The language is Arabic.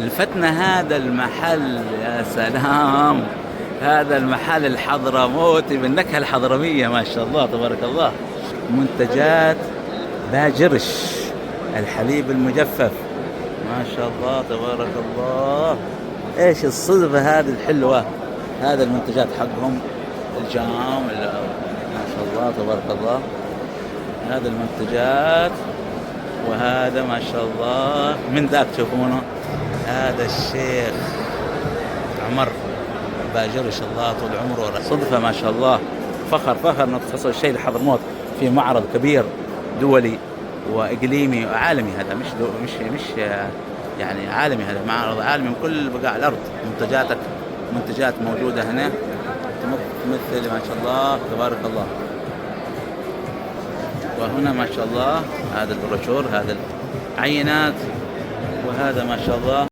لفتنا هذا المحل، يا سلام، هذا المحل الحضرموتي بالنكهة الحضرمية، ما شاء الله تبارك الله. منتجات باجرش، الحليب المجفف، ما شاء الله تبارك الله. ايش الصدفة هذه الحلوة، هذا المنتجات حقهم، الجام ما شاء الله تبارك الله، هذا المنتجات. وهذا ما شاء الله من ذاك تشوفونه، هذا الشيخ عمر باجرش الله طول عمره. صدفة ما شاء الله، فخر فخر انه تحصل الشيء لحضرموت في معرض كبير دولي واقليمي وعالمي. هذا مش يعني عالمي، هذا معرض عالمي من كل بقاع الارض. منتجات موجودة هنا تمثل ما شاء الله تبارك الله. وهنا ما شاء الله هذا البروشور، هذا العينات، وهذا ما شاء الله